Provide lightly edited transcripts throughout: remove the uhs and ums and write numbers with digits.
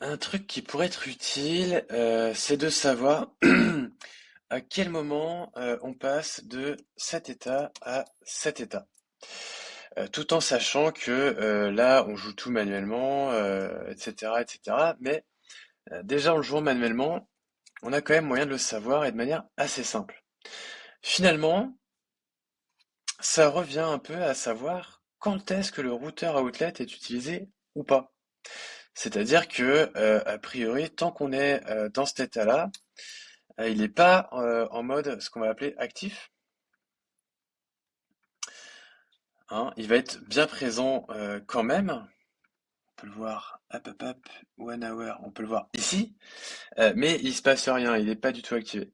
Un truc qui pourrait être utile, c'est de savoir à quel moment on passe de cet état à cet état. Tout en sachant que là, on joue tout manuellement, etc., etc. Mais déjà en le jouant manuellement, on a quand même moyen de le savoir et de manière assez simple. Finalement, ça revient un peu à savoir quand est-ce que le routeur outlet est utilisé ou pas. C'est-à-dire que, a priori, tant qu'on est dans cet état-là, il n'est pas en mode ce qu'on va appeler actif, hein. Il va être bien présent quand même. On peut le voir, hop, hop, hop, 1 hour, on peut le voir ici, mais il se passe rien, il n'est pas du tout activé.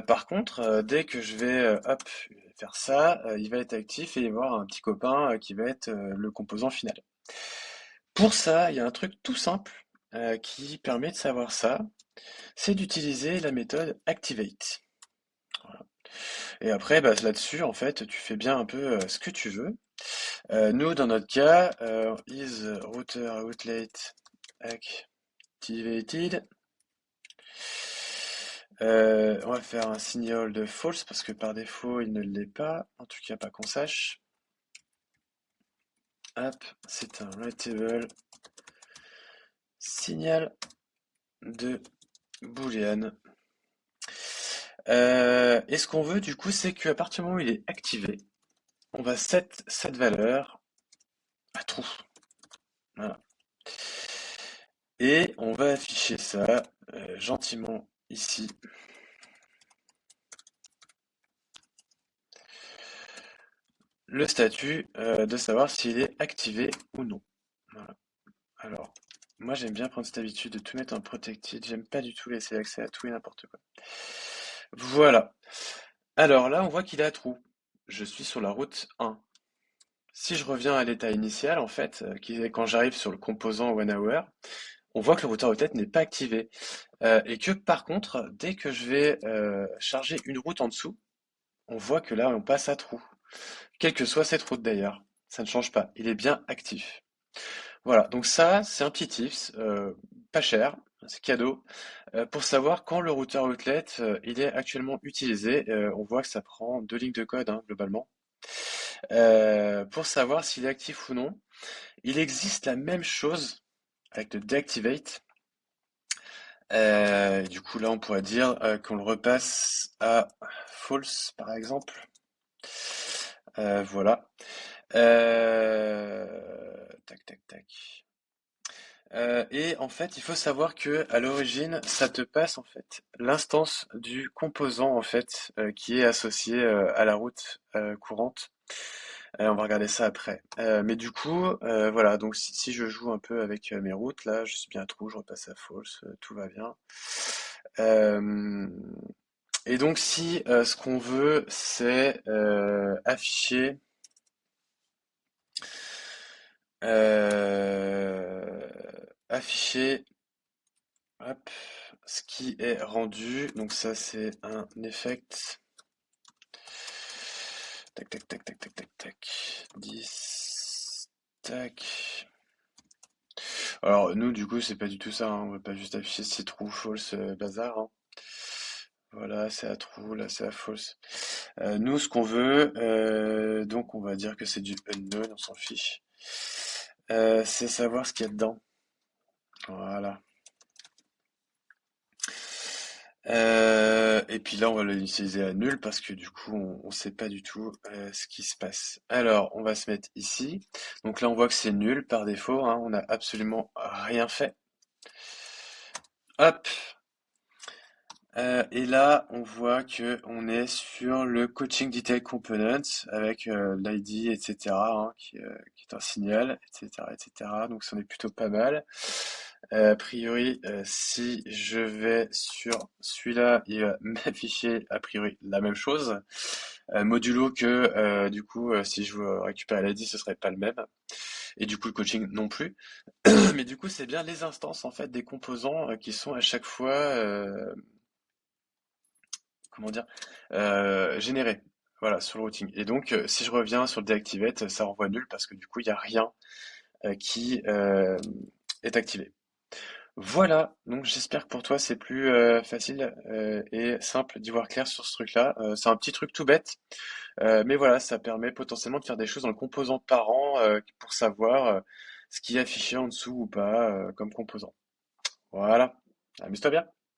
Par contre, dès que je vais hop, faire ça, il va être actif et il va y avoir un petit copain qui va être le composant final. Pour ça, il y a un truc tout simple qui permet de savoir ça, c'est d'utiliser la méthode Activate. Voilà. Et après, bah, là-dessus, en fait, tu fais bien un peu ce que tu veux. Nous, dans notre cas, is router outlet activated. On va faire un signal de false parce que par défaut, il ne l'est pas. En tout cas, pas qu'on sache. Hop, c'est un writable signal de boolean. Et ce qu'on veut, du coup, c'est qu'à partir du moment où il est activé, on va set cette valeur à true. Voilà. Et on va afficher ça gentiment ici. Le statut de savoir s'il est activé ou non. Voilà. Alors, moi j'aime bien prendre cette habitude de tout mettre en protected. J'aime pas du tout laisser accès à tout et n'importe quoi. Voilà. Alors là, on voit qu'il est à true. Je suis sur la route 1. Si je reviens à l'état initial, en fait, qui est quand j'arrive sur le composant 1 hour, on voit que le routeur de tête n'est pas activé. Et que par contre, dès que je vais charger une route en dessous, on voit que là, on passe à trou. Quelle que soit cette route d'ailleurs, ça ne change pas. Il est bien actif. Voilà, donc ça, c'est un petit tips, pas cher, c'est cadeau, pour savoir quand le routeur outlet, il est actuellement utilisé. On voit que ça prend 2 lignes de code, hein, globalement. Pour savoir s'il est actif ou non. Il existe la même chose avec le deactivate. Du coup, là, on pourrait dire qu'on le repasse à false, par exemple. Voilà. Tac, tac, tac. Et en fait, il faut savoir que à l'origine, ça te passe en fait l'instance du composant en fait qui est associé à la route courante. On va regarder ça après. Mais du coup, voilà. Donc si je joue un peu avec mes routes, là, je suis bien à true, je repasse à false, tout va bien. Euh, et donc si ce qu'on veut, c'est afficher euh, afficher hop, ce qui est rendu. Donc ça c'est un effect. Tac tac tac tac tac tac tac. 10. Tac. Alors nous du coup c'est pas du tout ça, hein. On va pas juste afficher si true ou false bazar, hein. Voilà, c'est à true, là c'est à false. Nous ce qu'on veut, donc on va dire que c'est du unknown, on s'en fiche. C'est savoir ce qu'il y a dedans. Voilà. Et puis là, on va l'utiliser à nul parce que du coup, on sait pas du tout ce qui se passe. Alors, on va se mettre ici. Donc là, on voit que c'est nul par défaut, hein, on n'a absolument rien fait. Hop. Et là, on voit que on est sur le coaching detail component avec l'ID, etc., hein, qui est un signal, etc., etc. Donc, c'en est plutôt pas mal. A priori, si je vais sur celui-là, il va m'afficher a priori la même chose. Modulo que du coup, si je veux récupérer l'ID, ce serait pas le même. Et du coup, le coaching non plus. Mais du coup, c'est bien les instances en fait des composants qui sont à chaque fois comment dire, généré. Voilà, sur le routing. Et donc, si je reviens sur le deactivate, ça renvoie nul parce que du coup, il n'y a rien qui est activé. Voilà, donc j'espère que pour toi c'est plus facile et simple d'y voir clair sur ce truc-là. C'est un petit truc tout bête, mais voilà, ça permet potentiellement de faire des choses dans le composant parent pour savoir ce qui est affiché en dessous ou pas comme composant. Voilà, amuse-toi bien.